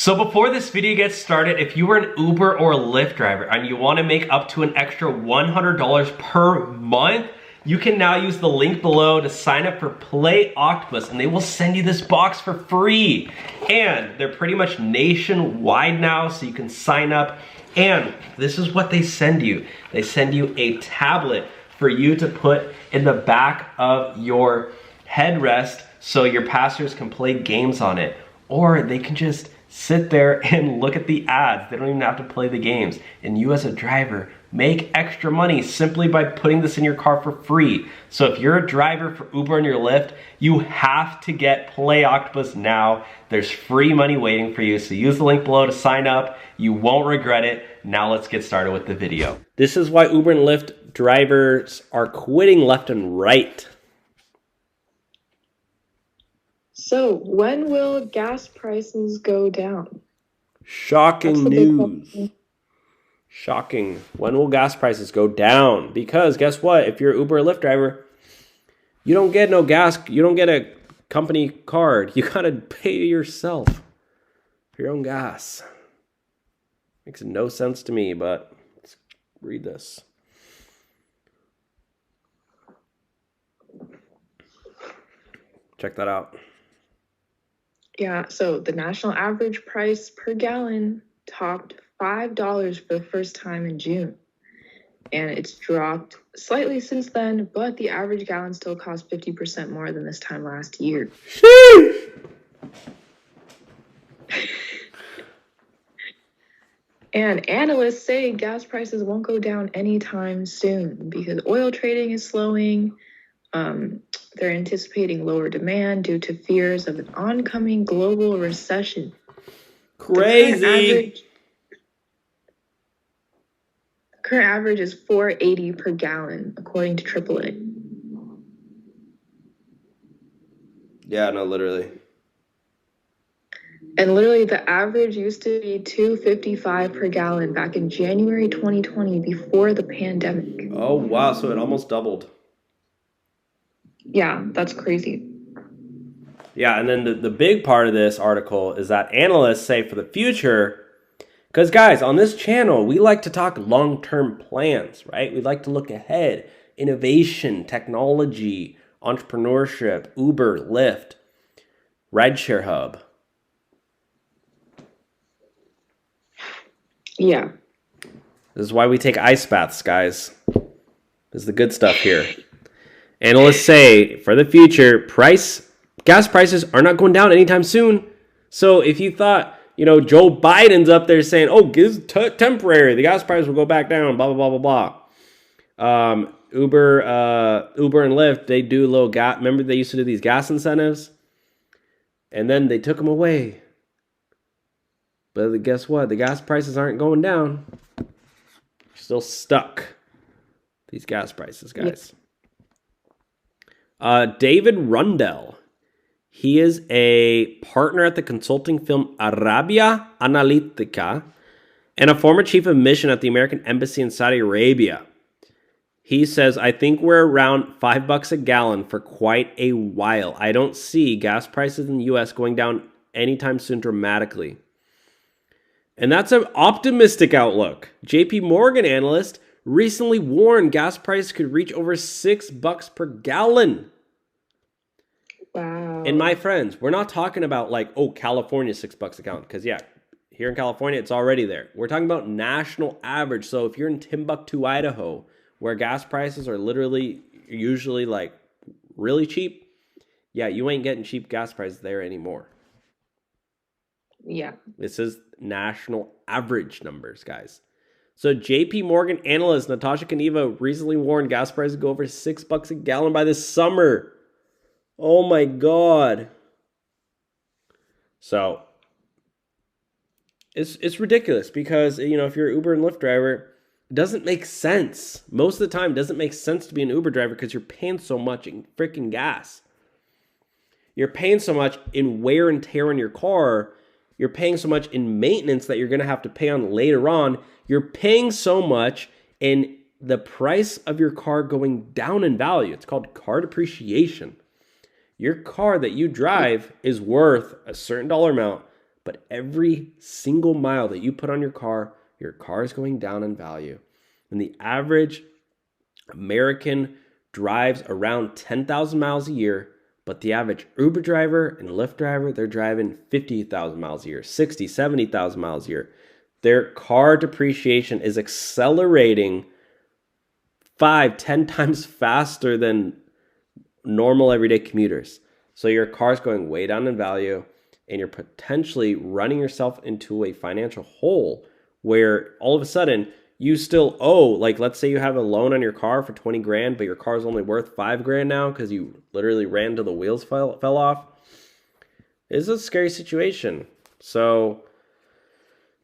So before this video gets started, if you were an Uber or Lyft driver and you want to make up to an extra $100 per month, you can now use the link below to sign up for Play Octopus, and they will send you this box for free. And they're pretty much nationwide now, so you can sign up. And this is what they send you. They send you a tablet for you to put in the back of your headrest so your passengers can play games on it. Or they can just sit there and look at the ads. They don't even have to play the games. And you as a driver make extra money simply by putting this in your car for free. So if you're a driver for Uber and your Lyft, you have to get Play Octopus now. There's free money waiting for you. So use the link below to sign up. You won't regret it. Now let's get started with the video. This is why Uber and Lyft drivers are quitting left and right. So when will gas prices go down? Shocking news. Shocking. When will gas prices go down? Because guess what? If you're an Uber or Lyft driver, you don't get no gas. You don't get a company card. You gotta pay yourself for your own gas. Makes no sense to me, but let's read this. Check that out. Yeah, so the national average price per gallon topped $5 for the first time in June. And it's dropped slightly since then, but the average gallon still costs 50% more than this time last year. And analysts say gas prices won't go down anytime soon because oil trading is slowing. They're anticipating lower demand due to fears of an oncoming global recession. Crazy. The current average is $4.80 per gallon, according to AAA. Yeah, no, literally. And literally, the average used to be $2.55 per gallon back in January 2020, before the pandemic. Oh, wow. So it almost doubled. Yeah, that's crazy. Yeah, and then the big part of this article is that analysts say for the future, because guys, on this channel, we like to talk long-term plans, right? We like to look ahead. Innovation, technology, entrepreneurship, Uber, Lyft, Rideshare Hub. Yeah. This is why we take ice baths, guys. This is the good stuff here. Analysts say for the future, gas prices are not going down anytime soon. So if you thought, Joe Biden's up there saying, oh, it's temporary, the gas price will go back down, blah, blah, blah, blah, blah. Uber and Lyft, they do a little gas. Remember they used to do these gas incentives? And then they took them away. But guess what? The gas prices aren't going down. Still stuck. These gas prices, guys. David Rundell. He is a partner at the consulting firm Arabia Analytica and a former chief of mission at the American Embassy in Saudi Arabia. He says, I think we're around $5 a gallon for quite a while. I don't see gas prices in the U.S. going down anytime soon dramatically. And that's an optimistic outlook. JP Morgan analyst recently warned gas prices could reach over $6 per gallon. Wow. And my friends, we're not talking about California $6 a gallon. Because here in California, it's already there. We're talking about national average. So if you're in Timbuktu, Idaho, where gas prices are usually really cheap, yeah, you ain't getting cheap gas prices there anymore. Yeah. This is national average numbers, guys. So JP Morgan analyst Natasha Kaneva recently warned gas prices go over $6 a gallon by this summer. Oh my God. So it's ridiculous because, if you're an Uber and Lyft driver, it doesn't make sense. Most of the time, it doesn't make sense to be an Uber driver because you're paying so much in freaking gas. You're paying so much in wear and tear on your car. You're paying so much in maintenance that you're going to have to pay on later on. You're paying so much in the price of your car going down in value. It's called car depreciation. Your car that you drive is worth a certain dollar amount, but every single mile that you put on your car is going down in value. And the average American drives around 10,000 miles a year, but the average Uber driver and Lyft driver, they're driving 50,000 miles a year, 60, 70,000 miles a year. Their car depreciation is accelerating 5, 10 times faster than normal everyday commuters. So your car's going way down in value, and you're potentially running yourself into a financial hole where all of a sudden you still owe, like let's say you have a loan on your car for 20 grand, but your car's only worth 5 grand now because you literally ran till the wheels fell off. It's a scary situation. So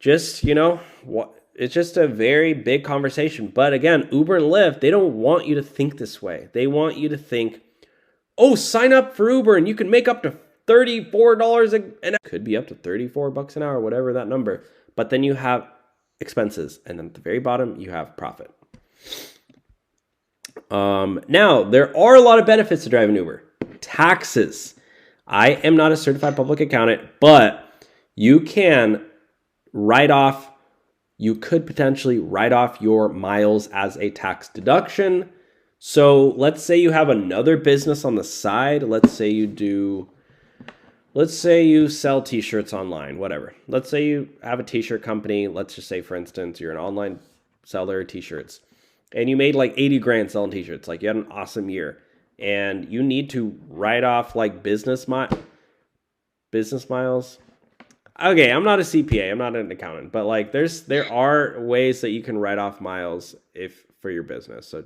just, it's just a very big conversation. But again, Uber and Lyft, they don't want you to think this way. They want you to think, oh, sign up for Uber and you can make up to $34 an hour. Could be up to $34 an hour, whatever that number. But then you have expenses, and then at the very bottom you have profit. Now there are a lot of benefits to driving Uber. Taxes. I am not a certified public accountant, but you could potentially write off your miles as a tax deduction. So let's say you have another business on the side. Let's say you sell t-shirts online, whatever. Let's say you have a t-shirt company. Let's just say, for instance, you're an online seller of t-shirts and you made like 80 grand selling t-shirts. Like you had an awesome year and you need to write off like business miles. Okay, I'm not a CPA. I'm not an accountant, but like there are ways that you can write off miles for your business. So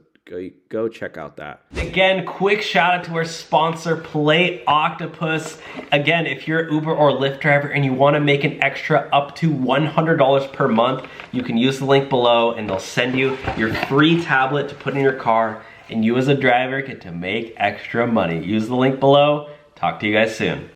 go check out that. Again, quick shout out to our sponsor, Play Octopus. Again, if you're an Uber or Lyft driver and you want to make an extra up to $100 per month, you can use the link below and they'll send you your free tablet to put in your car, and you as a driver get to make extra money. Use the link below. Talk to you guys soon.